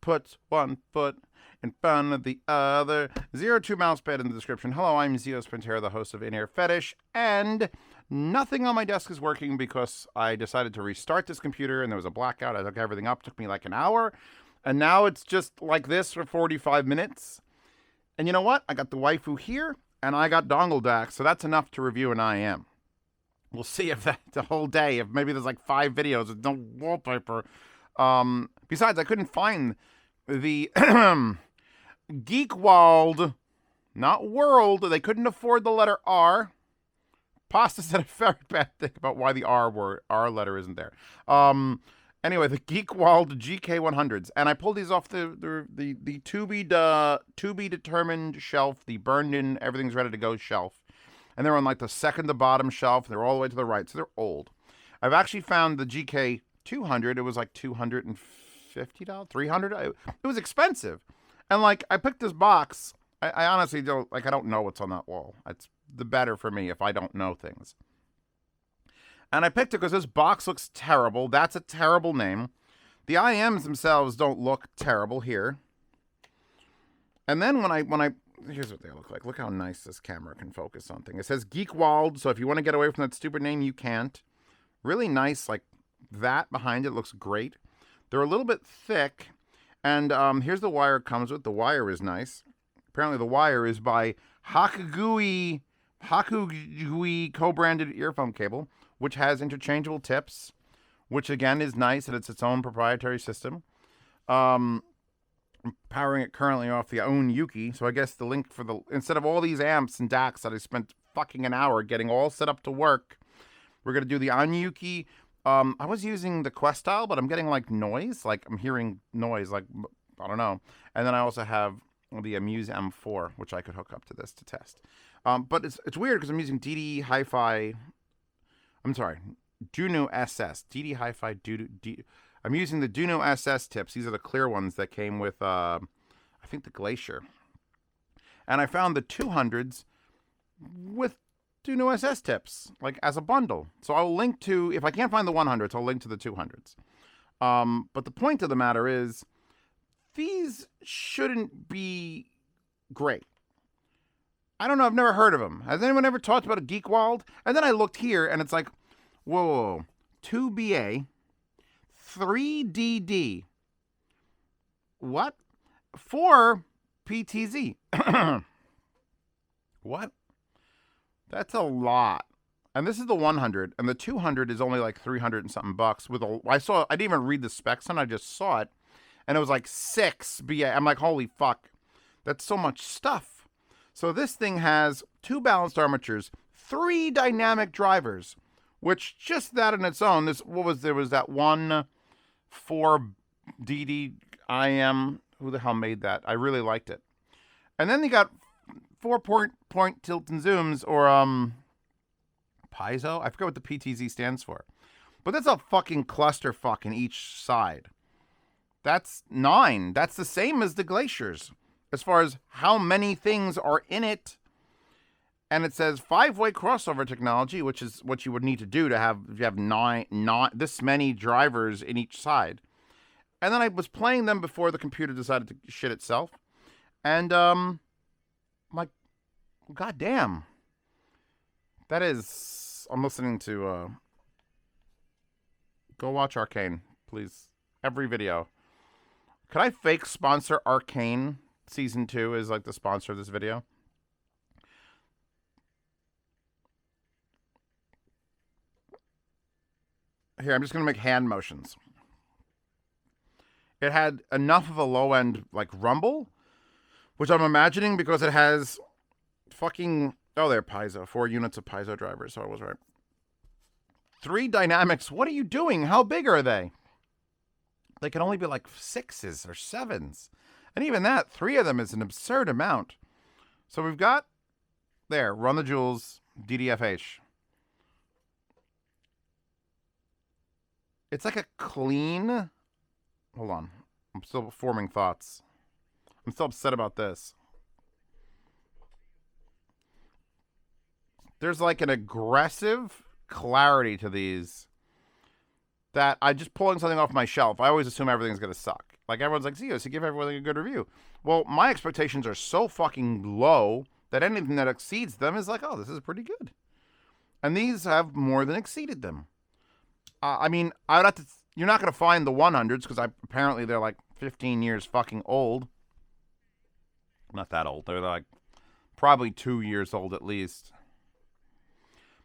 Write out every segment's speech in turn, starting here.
puts one foot in front of the other. 02 mousepad in the description. Hello, I'm Zio Spintera, the host of In-Ear Fetish, and nothing on my desk is working because I decided to restart this computer and there was a blackout. I took everything up. It took me like an hour, and now it's just like this for 45 minutes. And you know what? I got the waifu here, and I got dongle DAC, so that's enough to review an IEM. We'll see if that's a whole day, if maybe there's like 5 videos with no wallpaper. Besides, I couldn't find the Geek100, not World. They couldn't afford the letter R. Pasta said a very bad thing about why the R letter isn't there. Anyway, the Geek100 GK100s, and I pulled these off the to be determined shelf, the burned in, everything's ready to go shelf. And they're on like the second to bottom shelf. They're all the way to the right, so they're old. I've actually found the GK200. It was like $250, $300. It was expensive. And like, I picked this box. I honestly don't, like, I don't know what's on that wall. It's the better for me if I don't know things. And I picked it because this box looks terrible. That's a terrible name. The IEMs themselves don't look terrible here. And then when I here's what they look like. Look how nice this camera can focus on things. It says Geek100, so if you want to get away from that stupid name, you can't. Really nice, like that behind it looks great. They're a little bit thick, and here's the wire it comes with. The wire is nice. Apparently the wire is by Hakugui co-branded earphone cable, which has interchangeable tips, which again is nice, and it's its own proprietary system. I'm powering it currently off the own Yuki, so I guess the link for the, instead of all these amps and DACs that I spent fucking an hour getting all set up to work, we're going to do the Anyuki. I was using the Quest style, but I'm getting like noise, like I'm hearing noise, like, I don't know. And then I also have the Amuse M4, which I could hook up to this to test. But it's weird because I'm using DD Hi-Fi, I'm sorry, Duno SS, DD Hi-Fi, I'm using the Duno SS tips. These are the clear ones that came with, I think, the Glacier. And I found the 200s with Duno SS tips, like as a bundle. So I'll link to, if I can't find the 100s, I'll link to the 200s. But the point of the matter is, these shouldn't be great. I don't know. I've never heard of them. Has anyone ever talked about a Geek100? And then I looked here, and it's like, whoa, 2BA. 3DD. What? 4 PTZ. What? That's a lot. And this is the 100, and the 200 is only like 300 and something bucks. With a, I didn't even read the specs, and I just saw it, and it was like 6 BA. I'm like, holy fuck, that's so much stuff. So this thing has 2 balanced armatures, 3 dynamic drivers, which just that in its own. There was that one 4 DD IEM. Who the hell made that? I really liked it. And then they got 4-point tilt and zooms, or piezo. I forget what the PTZ stands for. But that's a fucking clusterfuck in each side. That's 9. That's the same as the Glaciers as far as how many things are in it. And it says 5-way crossover technology, which is what you would need to do to have, if you have not this many drivers in each side. And then I was playing them before the computer decided to shit itself. And I'm like, God damn. That is, I'm listening to, go watch Arcane, please. Every video. Could I fake sponsor Arcane Season 2 as like the sponsor of this video? Here, I'm just going to make hand motions. It had enough of a low-end, like, rumble, which I'm imagining because it has fucking, oh, they're piezo. 4 units of piezo drivers, so I was right. 3 dynamics. What are you doing? How big are they? They can only be like 6s or 7s. And even that, 3 of them is an absurd amount. So we've got, there, Run the Jewels, DDFH. It's like a clean, hold on, I'm still forming thoughts. I'm still upset about this. There's like an aggressive clarity to these that I just pulling something off my shelf. I always assume everything's going to suck. Like everyone's like, Zeus, you give everyone a good review. Well, my expectations are so fucking low that anything that exceeds them is like, oh, this is pretty good. And these have more than exceeded them. I mean, I would have to. You're not going to find the 100s because apparently they're like 15 years fucking old. Not that old. They're like probably 2 years old at least.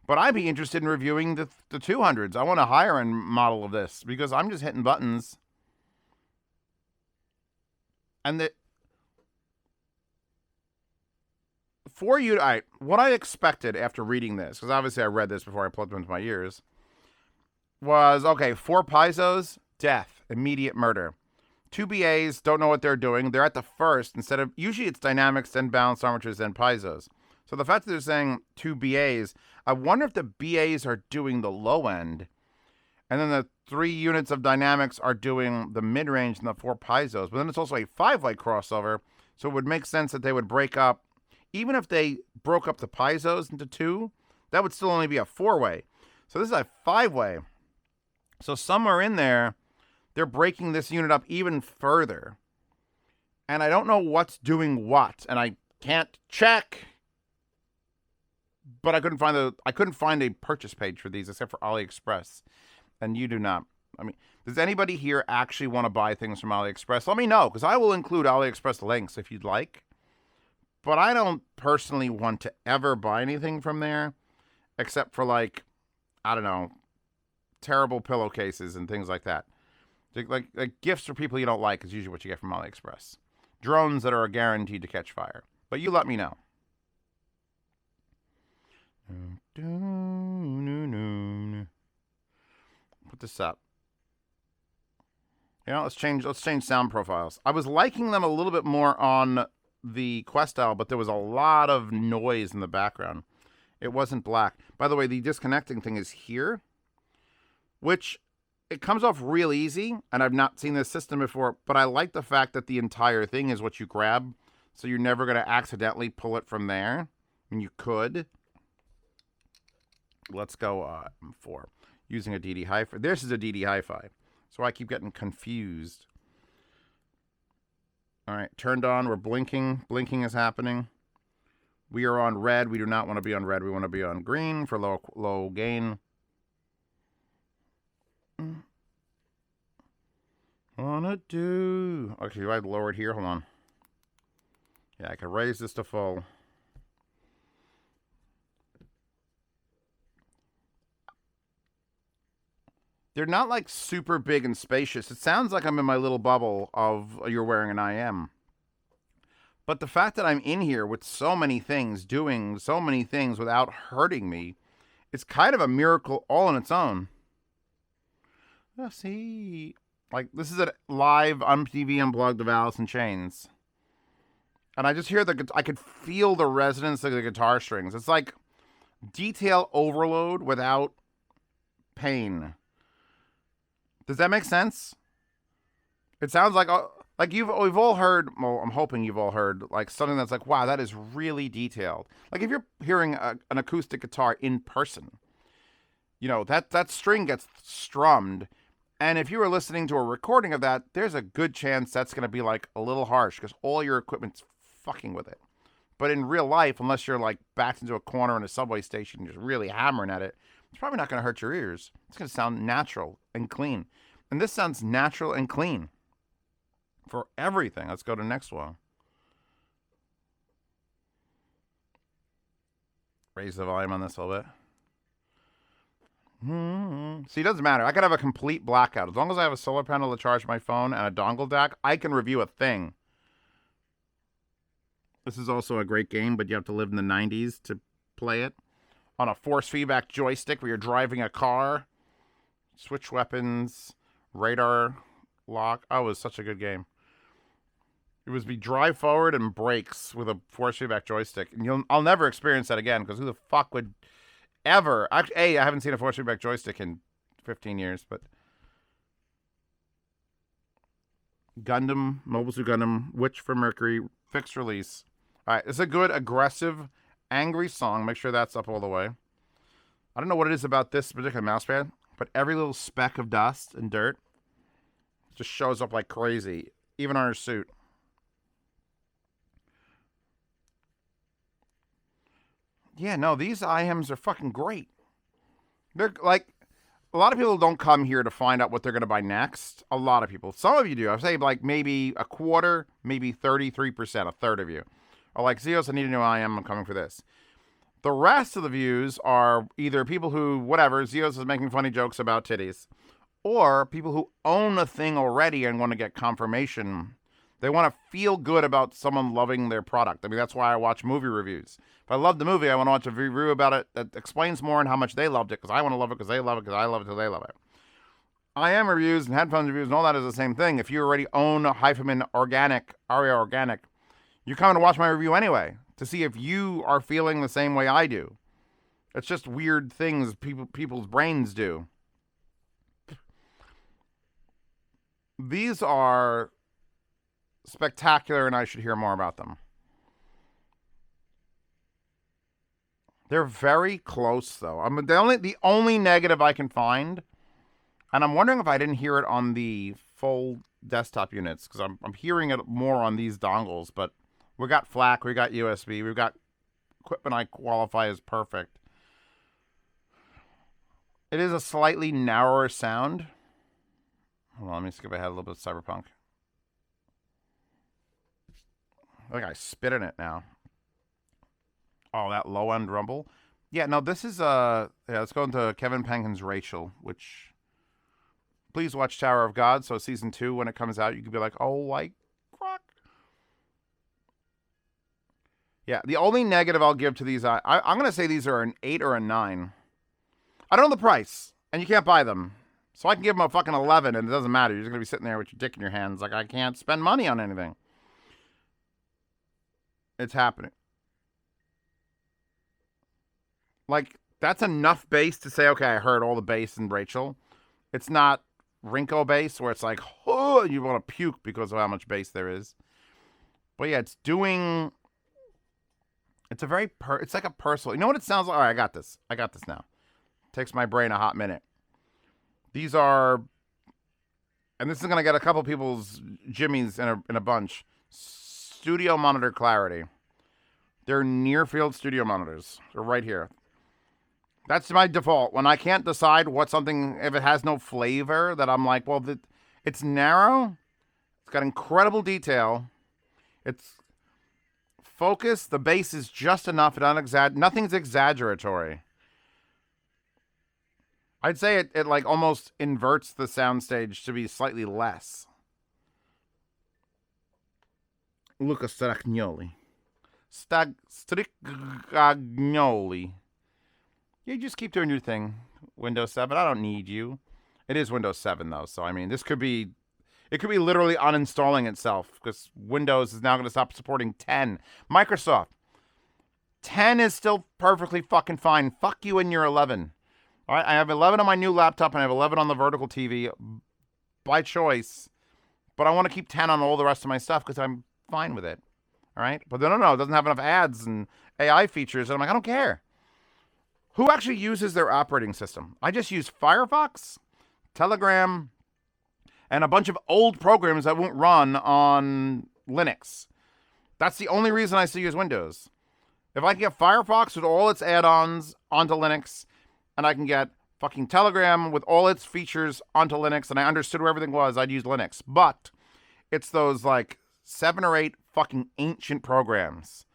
But I'd be interested in reviewing the 200s. I want a higher end model of this because I'm just hitting buttons. And for you, what I expected after reading this, because obviously I read this before I plugged them into my ears, was, okay, 4 piezo's, death, immediate murder. 2 BAs, don't know what they're doing. They're at the first instead of, usually it's dynamics, then balance armatures, then piezo's. So the fact that they're saying 2 BAs, I wonder if the BAs are doing the low end, and then the 3 units of dynamics are doing the mid-range and the 4 piezo's. But then it's also a 5-way crossover, so it would make sense that they would break up, even if they broke up the piezo's into 2, that would still only be a 4-way. So this is a 5-way. So somewhere in there, they're breaking this unit up even further. And I don't know what's doing what, and I can't check. But I couldn't find a purchase page for these except for AliExpress. And you do not. I mean, does anybody here actually want to buy things from AliExpress? Let me know, because I will include AliExpress links if you'd like. But I don't personally want to ever buy anything from there, except for, like, I don't know, terrible pillowcases and things like that. Like gifts for people you don't like is usually what you get from AliExpress. Drones that are guaranteed to catch fire. But you let me know. Put this up. You know, let's change sound profiles. I was liking them a little bit more on the Questel, but there was a lot of noise in the background. It wasn't black. By the way, the disconnecting thing is here, which it comes off real easy, and I've not seen this system before, but I like the fact that the entire thing is what you grab, so you're never going to accidentally pull it from there. I mean, you could. Let's go 4. Using a DD Hi-Fi. This is a DD Hi-Fi, so I keep getting confused. All right, turned on. We're blinking. Blinking is happening. We are on red. We do not want to be on red. We want to be on green for low gain. Wanna do... Okay, do I lower it here? Hold on. Yeah, I can raise this to full. They're not like super big and spacious. It sounds like I'm in my little bubble of you're wearing an IEM. But the fact that I'm in here with so many things, doing so many things without hurting me, it's kind of a miracle all on its own. Let's see. Like, this is a live TV Unplugged of Alice in Chains. And I just hear I could feel the resonance of the guitar strings. It's like detail overload without pain. Does that make sense? It sounds like we've all heard, well, I'm hoping you've all heard, like, something that's like, wow, that is really detailed. Like, if you're hearing an acoustic guitar in person, you know, that string gets strummed. And if you were listening to a recording of that, there's a good chance that's going to be, like, a little harsh because all your equipment's fucking with it. But in real life, unless you're, like, backed into a corner in a subway station just really hammering at it, it's probably not going to hurt your ears. It's going to sound natural and clean. And this sounds natural and clean for everything. Let's go to the next one. Raise the volume on this a little bit. See, it doesn't matter. I could have a complete blackout. As long as I have a solar panel to charge my phone and a dongle DAC, I can review a thing. This is also a great game, but you have to live in the 90s to play it. On a force feedback joystick where you're driving a car. Switch weapons. Radar lock. Oh, it was such a good game. It was be drive forward and brakes with a force feedback joystick. And I'll never experience that again because who the fuck would ever... Actually, I haven't seen a force feedback joystick in 15 years, but... Gundam, Mobile Suit Gundam, Witch for Mercury, fixed release. All right, it's a good, aggressive, angry song. Make sure that's up all the way. I don't know what it is about this particular mousepad, but every little speck of dust and dirt just shows up like crazy. even on her suit. Yeah, no, these IEMs are fucking great. They're like, a lot of people don't come here to find out what they're going to buy next. A lot of people. Some of you do. I say like maybe a quarter, maybe 33%, a third of you are like, Zeos, I need a new IEM. I'm coming for this. The rest of the views are either people who, whatever, Zeos is making funny jokes about titties, or people who own a thing already and want to get confirmation. They want to feel good about someone loving their product. I mean, that's why I watch movie reviews. If I love the movie, I want to watch a review about it that explains more and how much they loved it, because I want to love it because they love it because I love it because they love it. IEM reviews and headphones reviews and all that is the same thing. If you already own a Hyphaman Organic, Aria Organic, you're coming to watch my review anyway to see if you are feeling the same way I do. It's just weird things people's brains do. These are spectacular, and I should hear more about them. They're very close, though. The only negative I can find, and I'm wondering if I didn't hear it on the full desktop units, because I'm hearing it more on these dongles, but we got FLAC, we got USB, we've got equipment I qualify as perfect. It is a slightly narrower sound. Hold on, let me skip ahead a little bit of Cyberpunk. I think I spit in it now. Oh, that low-end rumble. Yeah, no, this is, let's go into Kevin Penkin's Rachel, which, please watch Tower of God, so season 2, when it comes out, you could be like, oh, my crock. Yeah, the only negative I'll give to these, I'm going to say these are an 8 or a 9. I don't know the price, and you can't buy them. So I can give them a fucking 11, and it doesn't matter. You're just going to be sitting there with your dick in your hands like, I can't spend money on anything. It's happening. Like, that's enough bass to say, okay, I heard all the bass in Rachel. It's not Rinko bass where it's like, oh, you want to puke because of how much bass there is. But yeah, it's it's like a personal, you know what it sounds like? All right, I got this now. Takes my brain a hot minute. These are, and this is going to get a couple people's jimmies in a bunch. Studio monitor clarity. They're near field studio monitors. They're right here. That's my default. When I can't decide what something, if it has no flavor, that I'm like, well, it's narrow. It's got incredible detail. It's focused. The bass is just enough. Nothing's exaggeratory. I'd say it like almost inverts the soundstage to be slightly less. Luca Stragnoli. Stragnoli. You just keep doing your thing, Windows 7. I don't need you. It is Windows 7, though, so, I mean, it could be literally uninstalling itself, because Windows is now going to stop supporting 10. Microsoft. 10 is still perfectly fucking fine. Fuck you and your 11. All right, I have 11 on my new laptop, and I have 11 on the vertical TV by choice, but I want to keep 10 on all the rest of my stuff, because I'm fine with it. All right? But no, it doesn't have enough ads and AI features, and I'm like, I don't care. Who actually uses their operating system? I just use Firefox, Telegram, and a bunch of old programs that won't run on Linux. That's the only reason I still use Windows. If I can get Firefox with all its add-ons onto Linux, and I can get fucking Telegram with all its features onto Linux, and I understood where everything was, I'd use Linux. But it's those like 7 or 8 fucking ancient programs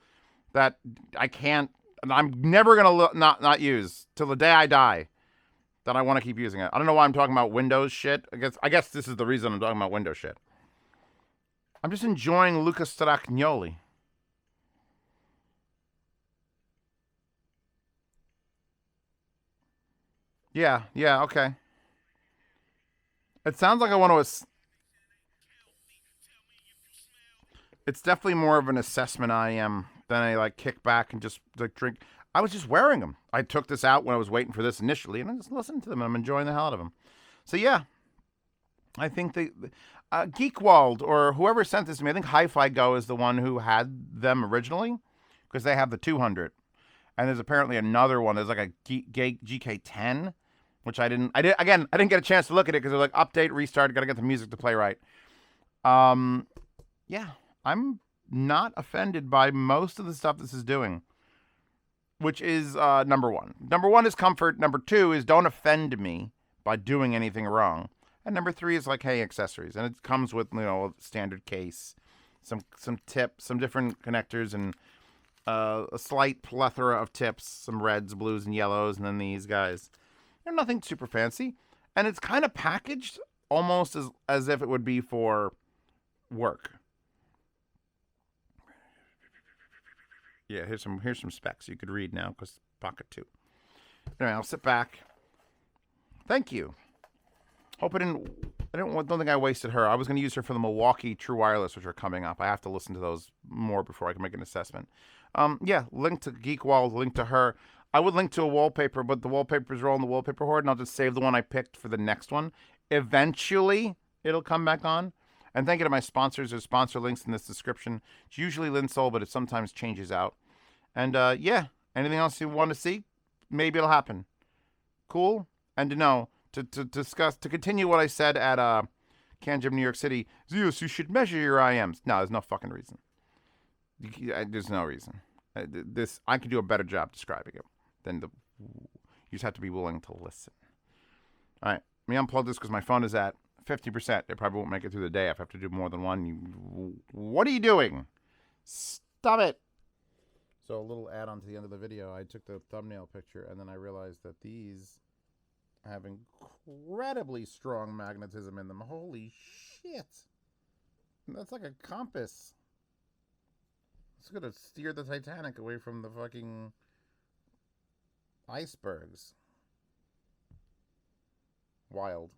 that I can't, and I'm never going to not use till the day I die, that I want to keep using it. I don't know why I'm talking about Windows shit. I guess this is the reason I'm talking about Windows shit. I'm just enjoying Luca Stragnoli. Yeah, okay. It sounds like I want to... It's definitely more of an assessment IEM than a like kick back and just like drink. I was just wearing them. I took this out when I was waiting for this initially, and I just listened to them, and I'm enjoying the hell out of them. So yeah, I think Geek Wold or whoever sent this to me, I think Hi-Fi Go is the one who had them originally, because they have the 200, and there's apparently another one. There's like a GK100, which I didn't get a chance to look at it because they're like update, restart, got to get the music to play right. Yeah, I'm not offended by most of the stuff this is doing, which is number one. Number one is comfort. Number two is don't offend me by doing anything wrong. And number three is like, hey, accessories. And it comes with, a standard case, some tips, some different connectors, and a slight plethora of tips, some reds, blues, and yellows, and then these guys. They're nothing super fancy. And it's kind of packaged almost as if it would be for work. Yeah, here's some specs you could read now, because pocket 2. Anyway, I'll sit back. Thank you. Hope I don't think I wasted her. I was going to use her for the Milwaukee True Wireless, which are coming up. I have to listen to those more before I can make an assessment. Yeah, link to Geek Wold, link to her. I would link to a wallpaper, but the wallpapers are all in the wallpaper hoard, and I'll just save the one I picked for the next one. Eventually, it'll come back on. And thank you to my sponsors. There's sponsor links in this description. It's usually Linsol, but it sometimes changes out. And yeah, anything else you want to see? Maybe it'll happen. Cool? And to know, to continue what I said at Can Gym New York City, Zeus, you should measure your IEMs. No, there's no fucking reason. There's no reason. I could do a better job describing it than you just have to be willing to listen. All right, let me unplug this because my phone is at 50%. It probably won't make it through the day if I have to do more than one. What are you doing? Stop it. So a little add-on to the end of the video. I took the thumbnail picture, and then I realized that these have incredibly strong magnetism in them. Holy shit. That's like a compass. It's going to steer the Titanic away from the fucking icebergs. Wild.